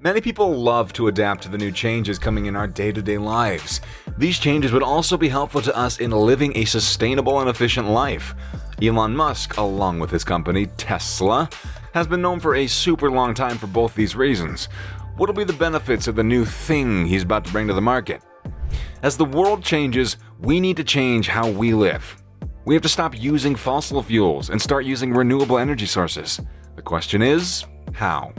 Many people love to adapt to the new changes coming in our day-to-day lives. These changes would also be helpful to us in living a sustainable and efficient life. Elon Musk, along with his company Tesla, has been known for a super long time for both these reasons. What will be the benefits of the new thing he's about to bring to the market? As the world changes, we need to change how we live. We have to stop using fossil fuels and start using renewable energy sources. The question is, how?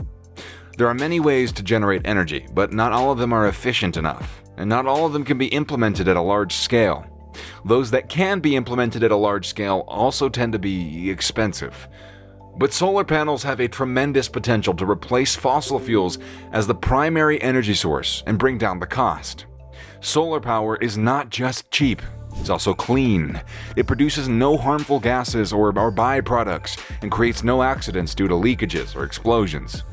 There are many ways to generate energy, but not all of them are efficient enough, and not all of them can be implemented at a large scale. Those that can be implemented at a large scale also tend to be expensive. But solar panels have a tremendous potential to replace fossil fuels as the primary energy source and bring down the cost. Solar power is not just cheap, it's also clean. It produces no harmful gases or byproducts and creates no accidents due to leakages or explosions.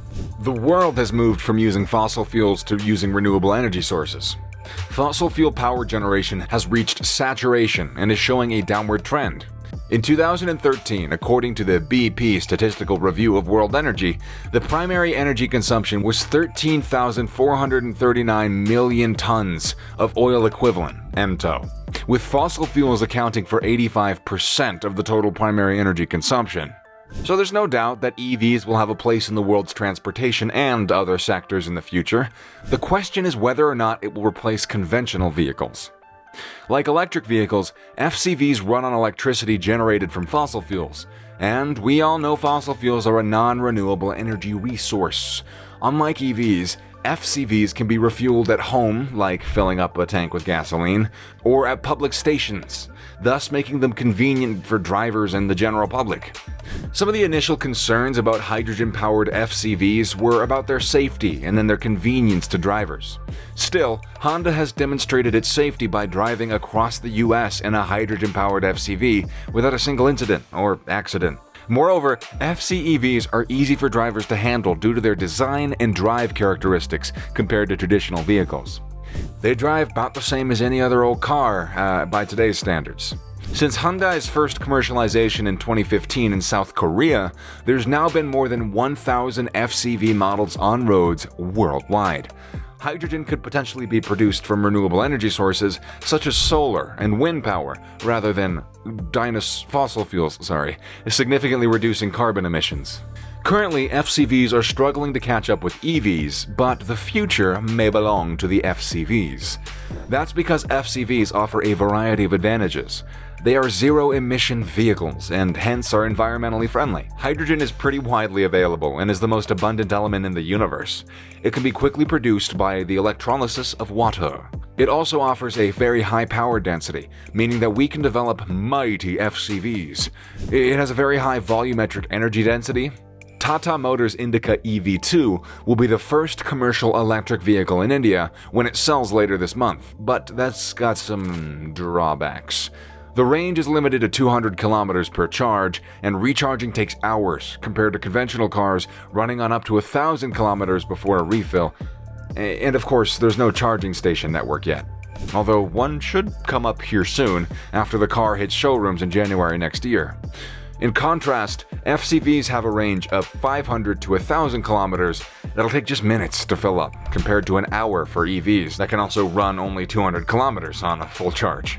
The world has moved from using fossil fuels to using renewable energy sources. Fossil fuel power generation has reached saturation and is showing a downward trend. In 2013, according to the BP Statistical Review of World Energy, the primary energy consumption was 13,439 million tons of oil equivalent, MTO, with fossil fuels accounting for 85% of the total primary energy consumption. So there's no doubt that EVs will have a place in the world's transportation and other sectors in the future. The question is whether or not it will replace conventional vehicles. Like electric vehicles, FCVs run on electricity generated from fossil fuels, and we all know fossil fuels are a non-renewable energy resource. Unlike EVs, FCVs can be refueled at home, like filling up a tank with gasoline, or at public stations, thus making them convenient for drivers and the general public. Some of the initial concerns about hydrogen-powered FCVs were about their safety and then their convenience to drivers. Still, Honda has demonstrated its safety by driving across the US in a hydrogen-powered FCV without a single incident or accident. Moreover, FCEVs are easy for drivers to handle due to their design and drive characteristics compared to traditional vehicles. They drive about the same as any other old car by today's standards. Since Hyundai's first commercialization in 2015 in South Korea, there's now been more than 1,000 FCV models on roads worldwide. Hydrogen could potentially be produced from renewable energy sources such as solar and wind power rather than fossil fuels, significantly reducing carbon emissions. Currently, FCVs are struggling to catch up with EVs, but the future may belong to the FCVs. That's because FCVs offer a variety of advantages. They are zero-emission vehicles and hence are environmentally friendly. Hydrogen is pretty widely available and is the most abundant element in the universe. It can be quickly produced by the electrolysis of water. It also offers a very high power density, meaning that we can develop mighty FCVs. It has a very high volumetric energy density. Tata Motors' Indica EV2 will be the first commercial electric vehicle in India when it sells later this month, but that's got some drawbacks. The range is limited to 200 kilometers per charge, and recharging takes hours compared to conventional cars running on up to 1,000 kilometers before a refill. And of course, there's no charging station network yet. Although one should come up here soon after the car hits showrooms in January next year. In contrast, FCVs have a range of 500 to 1,000 kilometers that'll take just minutes to fill up, compared to an hour for EVs that can also run only 200 kilometers on a full charge.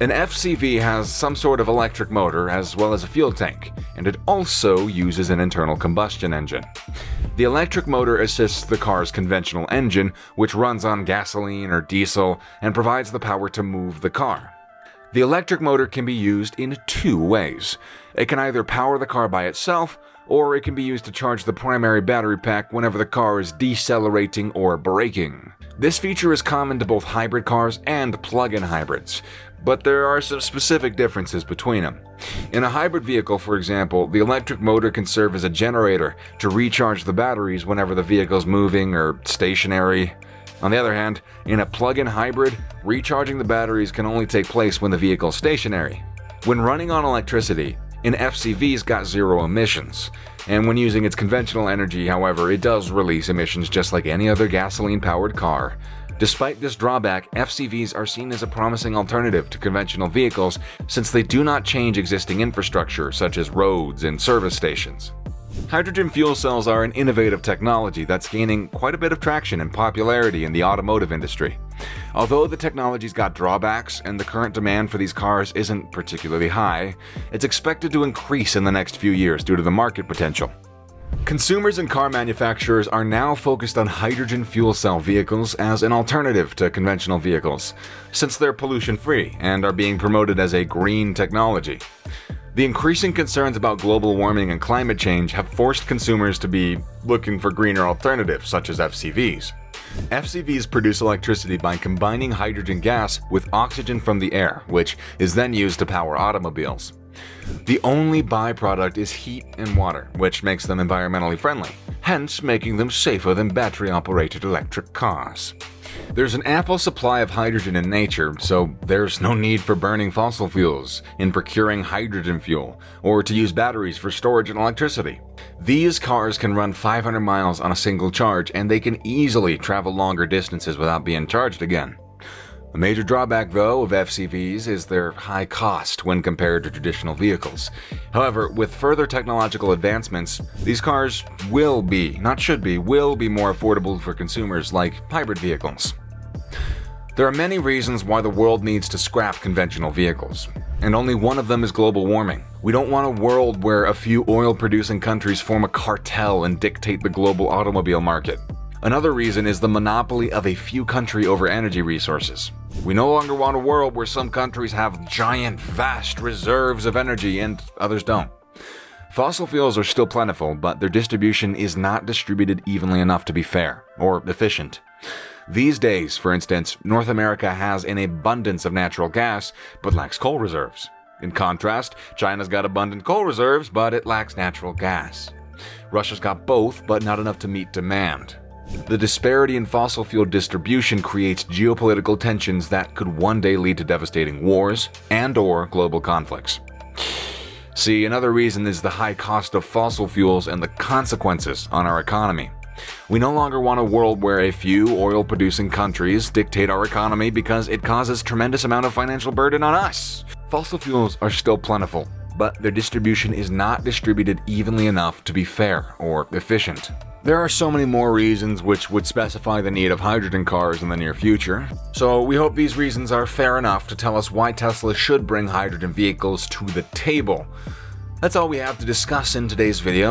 An FCV has some sort of electric motor as well as a fuel tank, and it also uses an internal combustion engine. The electric motor assists the car's conventional engine, which runs on gasoline or diesel and provides the power to move the car. The electric motor can be used in two ways. It can either power the car by itself, or it can be used to charge the primary battery pack whenever the car is decelerating or braking. This feature is common to both hybrid cars and plug-in hybrids, but there are some specific differences between them. In a hybrid vehicle, for example, the electric motor can serve as a generator to recharge the batteries whenever the vehicle's moving or stationary. On the other hand, in a plug-in hybrid, recharging the batteries can only take place when the vehicle's stationary. When running on electricity, an FCV's got zero emissions, and when using its conventional energy, however, it does release emissions just like any other gasoline-powered car. Despite this drawback, FCVs are seen as a promising alternative to conventional vehicles since they do not change existing infrastructure such as roads and service stations. Hydrogen fuel cells are an innovative technology that's gaining quite a bit of traction and popularity in the automotive industry. Although the technology's got drawbacks and the current demand for these cars isn't particularly high, it's expected to increase in the next few years due to the market potential. Consumers and car manufacturers are now focused on hydrogen fuel cell vehicles as an alternative to conventional vehicles, since they're pollution-free and are being promoted as a green technology. The increasing concerns about global warming and climate change have forced consumers to be looking for greener alternatives, such as FCVs. FCVs produce electricity by combining hydrogen gas with oxygen from the air, which is then used to power automobiles. The only byproduct is heat and water, which makes them environmentally friendly, hence making them safer than battery-operated electric cars. There's an ample supply of hydrogen in nature, so there's no need for burning fossil fuels in procuring hydrogen fuel, or to use batteries for storage and electricity. These cars can run 500 miles on a single charge, and they can easily travel longer distances without being charged again. A major drawback, though, of FCVs is their high cost when compared to traditional vehicles. However, with further technological advancements, these cars will be more affordable for consumers like hybrid vehicles. There are many reasons why the world needs to scrap conventional vehicles, and only one of them is global warming. We don't want a world where a few oil-producing countries form a cartel and dictate the global automobile market. Another reason is the monopoly of a few countries over energy resources. We no longer want a world where some countries have giant, vast reserves of energy and others don't. Fossil fuels are still plentiful, but their distribution is not distributed evenly enough to be fair or efficient. These days, for instance, North America has an abundance of natural gas, but lacks coal reserves. In contrast, China's got abundant coal reserves, but it lacks natural gas. Russia's got both, but not enough to meet demand. The disparity in fossil fuel distribution creates geopolitical tensions that could one day lead to devastating wars and/or global conflicts. See, another reason is the high cost of fossil fuels and the consequences on our economy. We no longer want a world where a few oil-producing countries dictate our economy because it causes tremendous amount of financial burden on us. Fossil fuels are still plentiful, but their distribution is not distributed evenly enough to be fair or efficient. There are so many more reasons which would specify the need of hydrogen cars in the near future, so we hope these reasons are fair enough to tell us why Tesla should bring hydrogen vehicles to the table. That's all we have to discuss in today's video.